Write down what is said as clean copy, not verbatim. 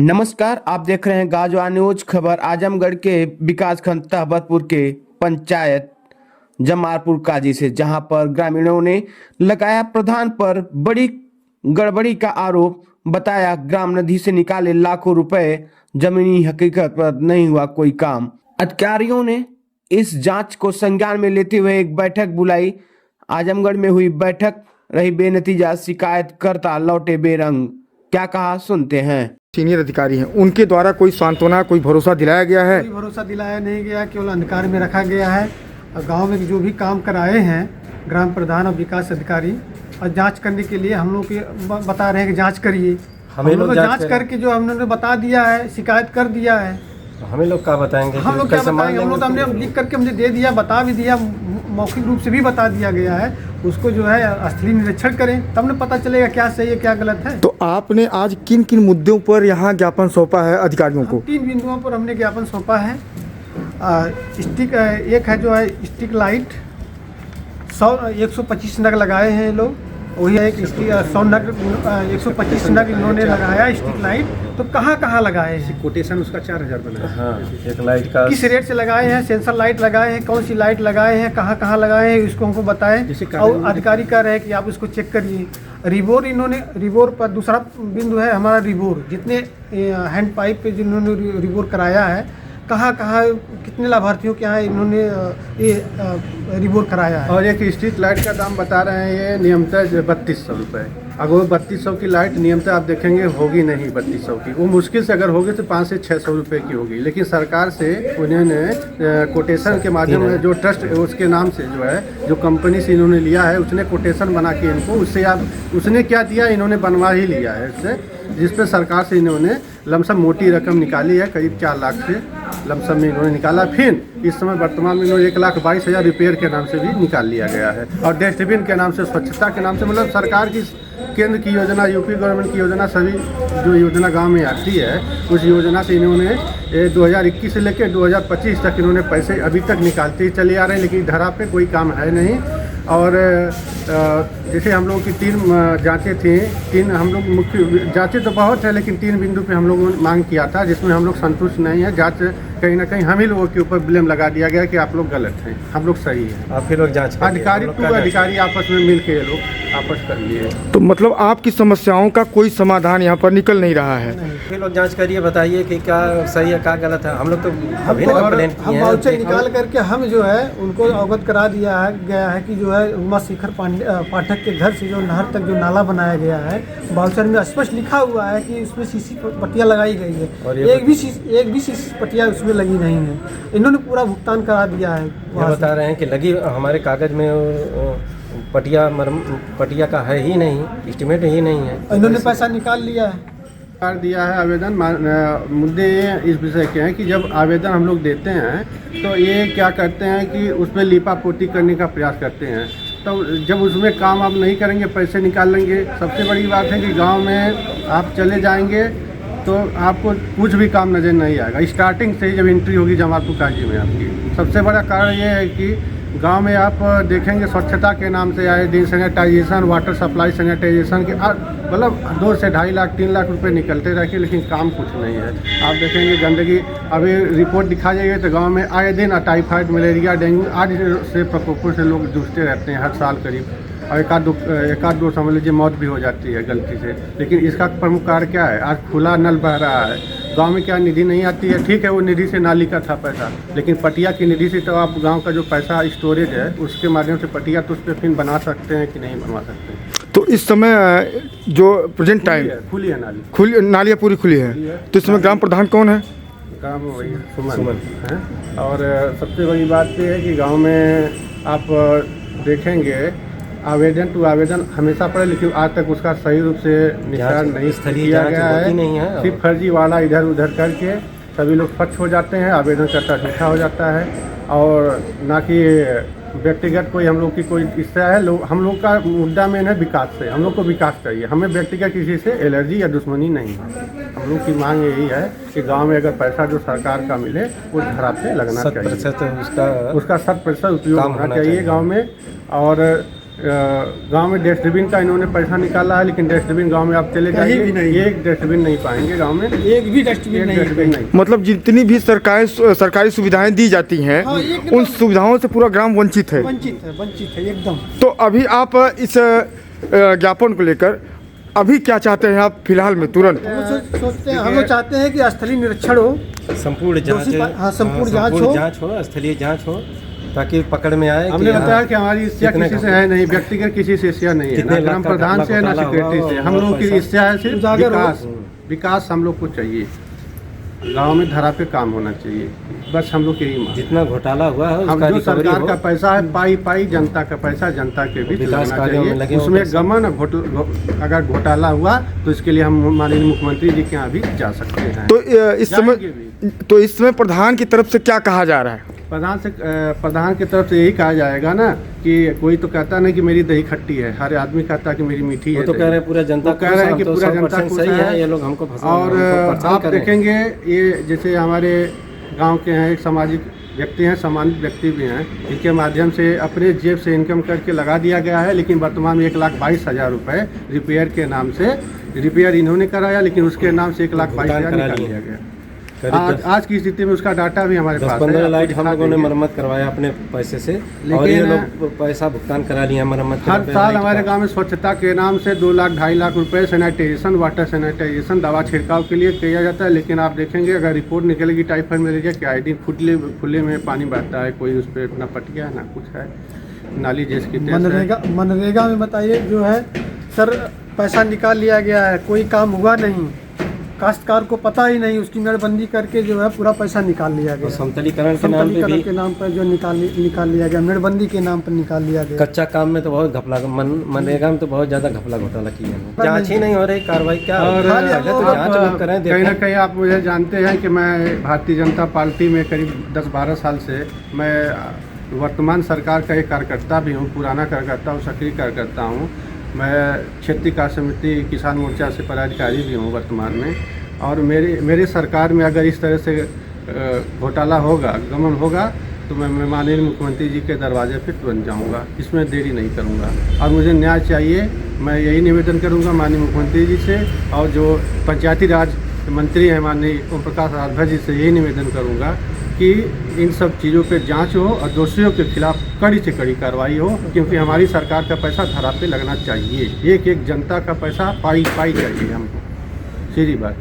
नमस्कार, आप देख रहे हैं गाजवा न्यूज। खबर आजमगढ़ के विकासखंड तहबतपुर के पंचायत जमालपुर काजी से, जहां पर ग्रामीणों ने लगाया प्रधान पर बड़ी गड़बड़ी का आरोप। बताया ग्राम नदी से निकाले लाखों रुपए, जमीनी हकीकत पर नहीं हुआ कोई काम। अधिकारियों ने इस जांच को संज्ञान में लेते हुए एक बैठक बुलाई। आजमगढ़ में हुई बैठक रही बेनतीजा, शिकायतकर्ता लौटे बेरंग। क्या कहा, सुनते हैं। सीनियर अधिकारी हैं, उनके द्वारा कोई सांत्वना, कोई भरोसा दिलाया गया है? कोई भरोसा दिलाया नहीं गया, केवल अंधकार में रखा गया है। और गांव में जो भी काम कराए हैं ग्राम प्रधान और विकास अधिकारी, और जांच करने के लिए हम लोग बता रहे हैं कि जांच करिए। हम लोग जांच करके जो हमने बता दिया है, शिकायत कर दिया है। हमें लोग क्या बताएंगे? हम लोग क्या बताएंगे? हम लोग तो हमने लिख करके हमने दे दिया, बता भी दिया, मौखिक रूप से भी बता दिया गया है। उसको जो है असली निरीक्षण करें, तब न पता चलेगा क्या सही है क्या गलत है। तो आपने आज किन किन मुद्दों पर यहाँ ज्ञापन सौंपा है अधिकारियों को? 3 बिंदुओं पर हमने ज्ञापन सौंपा है। स्टिक एक है जो है स्टिक लाइट 125 नग लगाए हैं ये लोग। वही है एक 125 नग इन्होंने लगाया स्टिक लाइट। तो कहाँ कहाँ लगाए हैं? कोटेशन उसका 4000 बना है। हाँ, एक लाइट का किस रेट से लगाए हैं? सेंसर लाइट लगाए हैं, कौन सी लाइट लगाए हैं, कहाँ कहाँ लगाए हैं, इसको हमको बताएं। और अधिकारी कह रहे हैं कि आप इसको चेक करिए। रिबोर इन्होंने, रिबोर पर दूसरा बिंदु है हमारा रिबोर। जितने हैंड पाइप पे जिन्होंने रिबोर कराया है, कहाँ कहाँ कितने लाभार्थियों के यहाँ इन्होंने ये रिबोर कराया है। और एक स्ट्रीट लाइट का दाम बता रहे हैं ये नियमतः 3200 रुपये। अगर वो 3200 की लाइट नियमतः आप देखेंगे होगी नहीं 3200 की, वो मुश्किल से अगर होगी तो 500 से 600 रुपये की होगी। लेकिन सरकार से उन्होंने कोटेशन के माध्यम में जो ट्रस्ट उसके नाम से जो है जो कंपनी से इन्होंने लिया है, उसने कोटेशन बना के इनको उससे आप उसने क्या दिया, इन्होंने बनवा ही लिया है इससे, जिस पे सरकार से इन्होंने लमसम मोटी रकम निकाली है, करीब 4 लाख से लमसम में इन्होंने निकाला। फिर इस समय वर्तमान में इन्होंने 1,22,000 रिपेयर के नाम से भी निकाल लिया गया है। और डस्टबिन के नाम से, स्वच्छता के नाम से, मतलब सरकार की केंद्र की योजना, यूपी गवर्नमेंट की योजना, सभी जो योजना गांव में आती है उस योजना से इन्होंने 2021 से लेकर 2025 तक इन्होंने पैसे अभी तक निकालते ही चले आ रहे हैं। लेकिन धरा पे कोई काम है नहीं। और जैसे हम लोगों की 3 जांचें थी, 3 हम लोग मुख्य जांचें तो बहुत है, लेकिन 3 बिंदु पे हम लोगों ने मांग किया था, जिसमें हम लोग संतुष्ट नहीं है। जांच कहीं ना कहीं हम ही लोगों के ऊपर ब्लेम लगा दिया गया कि आप लोग गलत हैं, हम लोग सही हैं। आप फिर लोग जांच अधिकारी आपस में मिल के लोग आपस कर लिए। तो मतलब आपकी समस्याओं का कोई समाधान यहाँ पर निकल नहीं रहा है? फिर लोग जांच करिए, बताइए कि क्या सही है क्या गलत है। हम लोग तो अभी कंप्लेंट किए हैं। हम वाउचर निकाल करके हम जो है उनको अवगत करा दिया है गया है कि जो है उमा शेखर पाठक के घर से जो नहर तक जो नाला बनाया गया है, वाउचर में स्पष्ट लिखा हुआ है कि उसमें सीसी पट्टियाँ लगाई गई है। एक भी सीसी पट्टियाँ उसमें लगी नहीं है। इन्होंने पूरा भुगतान करा दिया है। ये बता रहे हैं कि लगी हमारे कागज में पटिया का है ही नहीं, एस्टिमेट ही नहीं है। इन्होंने पैसा निकाल लिया है, कर दिया है आवेदन। मुद्दे ये इस विषय के हैं कि जब आवेदन हम लोग देते हैं तो ये क्या करते हैं कि उसमें लीपापोती करने का प्रयास करते हैं। तो जब उसमें काम आप नहीं करेंगे, पैसे निकाल लेंगे। सबसे बड़ी बात है कि गांव में आप चले जाएंगे तो आपको कुछ भी काम नज़र नहीं आएगा। स्टार्टिंग से ही जब एंट्री होगी जमालपुर काजी में आपकी, सबसे बड़ा कारण ये है कि गांव में आप देखेंगे स्वच्छता के नाम से आए दिन सैनिटाइजेशन, वाटर सप्लाई सैनिटाइजेशन के मतलब 2 से 2.5 लाख 3 लाख रुपए निकलते रहते, लेकिन काम कुछ नहीं है। आप देखेंगे गंदगी, अभी रिपोर्ट दिखा जाएगी तो गांव में आए दिन टाइफाइड, मलेरिया, डेंगू आदि से प्रकोपों से लोग जूझते रहते हैं हर साल करीब। और एक आध दो समझ लीजिए मौत भी हो जाती है गलती से। लेकिन इसका प्रमुख कारण क्या है? आज खुला नल बह रहा है, गांव में क्या निधि नहीं आती है? ठीक है, वो निधि से नाली का था पैसा, लेकिन पटिया की निधि से तो आप गांव का जो पैसा स्टोरेज है उसके माध्यम से पटिया तो उस पर फिर बना सकते हैं कि नहीं बनवा सकते। तो इस समय जो प्रेजेंट टाइम खुली है नाली, नालियाँ पूरी खुली है। तो इस समय ग्राम प्रधान कौन है? गाँव में वही सुमन है। और सबसे बड़ी बात ये है कि गाँव में आप देखेंगे आवेदन टू आवेदन हमेशा पड़े, लेकिन आज तक उसका सही रूप से निस्तारण नहीं किया गया है। सिर्फ फर्जी वाला इधर उधर करके सभी लोग स्वच्छ हो जाते हैं, आवेदन करता झूठा हो जाता है। और ना कि व्यक्तिगत कोई हम लोग की कोई इच्छा है। हम लोग का मुद्दा मेन है विकास से, हम लोग को विकास चाहिए। हमें व्यक्तिगत किसी से एलर्जी या दुश्मनी नहीं है। हम लोग की मांग यही है कि गांव में अगर पैसा जो सरकार का मिले उस धरा पे लगना चाहिए, उसका 100% उपयोग होना चाहिए गाँव में। और गांव में डस्टबिन का इन्होंने पैसा निकाला है, लेकिन डस्टबिन गांव में आप चले कहीं जाइए भी नहीं। एक डस्टबिन नहीं पाएंगे गांव में, एक भी डस्टबिन नहीं है। नहीं। मतलब जितनी भी सरकारी सुविधाएं दी जाती हैं हाँ, एकदम। उन सुविधाओं से पूरा ग्राम वंचित है। वंचित है एकदम। तो अभी आप इस ज्ञापन को लेकर अभी क्या चाहते हैं आप फिलहाल में तुरंत? सोचते हैं, हम लोग चाहते हैं कि स्थलीय निरीक्षण हो, संपूर्ण संपूर्ण जांच हो। स्थलीय जांच हो, ताकि पकड़ में आए। हमने कि बताया हाँ, कि हमारी इच्छा कितने किसी से है नहीं, व्यक्तिगत किसी से इच्छा नहीं है, कितने ना लाख ग्राम का प्रधान से है ना घपला सेक्रेटरी हुआ से। और हम लोगों की पैसा इच्छा है सिर्फ उजागर हो। विकास हम लोग को चाहिए, गांव में धरा पे काम होना चाहिए, बस हम लोग यही मांग। जितना घोटाला हुआ है हम उसका जो रिकवरी सरकार हो। का पैसा है पाई जनता का पैसा जनता के बीच विकास लगना कार्यों में लगे चाहिए, हो उसमें पैसा। गमन अगर घोटाला हुआ तो इसके लिए हम माननीय मुख्यमंत्री जी के यहाँ भी जा सकते हैं। तो इस समय प्रधान की तरफ से क्या कहा जा रहा है? प्रधान की तरफ से यही कहा जाएगा ना कि कोई तो कहता नहीं कि मेरी दही खट्टी है, हर आदमी कहता है कि मेरी मीठी वो है। तो कह रहे हैं पूरा जनता वो कह रहे हैं कि पूरा जनता खुश सही है, है। ये लोग हमको फंसा और हमको परेशान आप कर रहे हैं। देखेंगे ये जैसे हमारे गांव के हैं, एक सामाजिक व्यक्ति हैं, सम्मानित व्यक्ति भी हैं, इनके माध्यम से अपने जेब से इनकम करके लगा दिया गया है, लेकिन वर्तमान में 1,22,000 रुपये रिपेयर के नाम से रिपेयर इन्होंने कराया, लेकिन उसके नाम से 1,22,000 निकाल लिया गया। आज की स्थिति में उसका डाटा भी हमारे पास है। 10-15 लाइट आपको हम दिखा लोगों ने देंगे। मरम्मत करवाया अपने पैसे से, और लेकिन ये लोग पैसा भुगतान करा लिया मरम्मत के हर रुपए साल लाइट हमारे का। गांव में स्वच्छता के नाम से 2 लाख 2.5 लाख रुपए सैनिटाइजेशन, वाटर सैनिटाइजेशन, दवा छिड़काव के लिए किया जाता है। लेकिन आप देखेंगे अगर रिपोर्ट निकलेगी टाइफाइड मलेरिया कि आयोडीन खुले में पानी बहता है, कोई उस पर ना पटिया ना कुछ है, नाली जैसे की मनरेगा में बताइए जो है सर, पैसा निकाल लिया गया है, कोई काम हुआ नहीं, काश्तकार को पता ही नहीं, उसकी मेड़बंदी करके जो है पूरा पैसा निकाल लिया और गया। समतलीकरण के नाम पे समतलीकरण भी के नाम पर जो निकाल लिया गया, मेड़बंदी के नाम पर निकाल लिया गया। कच्चा काम में तो बहुत घपला, मनरेगा में तो बहुत ज्यादा घपला घोटाला किया है। जांच ही नहीं हो रही, कार्रवाई क्या हो और रही है? पहले तो जांच लोग करें, कहीं ना देखें। कहीं आप मुझे जानते हैं कि मैं भारतीय जनता पार्टी में करीब 10-12 साल से मैं वर्तमान सरकार का एक कार्यकर्ता भी हूँ, पुराना कार्यकर्ता हूँ, सक्रिय कार्यकर्ता हूँ। मैं क्षेत्रीय कार्य समिति किसान मोर्चा से पदाधिकारी भी हूँ वर्तमान में। और मेरे सरकार में अगर इस तरह से घोटाला होगा, गमन होगा, तो मैं माननीय मुख्यमंत्री जी के दरवाजे पे तुरंत जाऊंगा, इसमें देरी नहीं करूंगा। और मुझे न्याय चाहिए, मैं यही निवेदन करूंगा माननीय मुख्यमंत्री जी से, और जो पंचायती राज मंत्री हैं माननीय ओम प्रकाश राजभर जी से यही निवेदन करूंगा कि इन सब चीज़ों पे जांच हो और दोषियों के खिलाफ कड़ी से कड़ी कार्रवाई हो, क्योंकि हमारी सरकार का पैसा धरा पे लगना चाहिए। एक जनता का पैसा पाई चाहिए हमको, सीधी बात।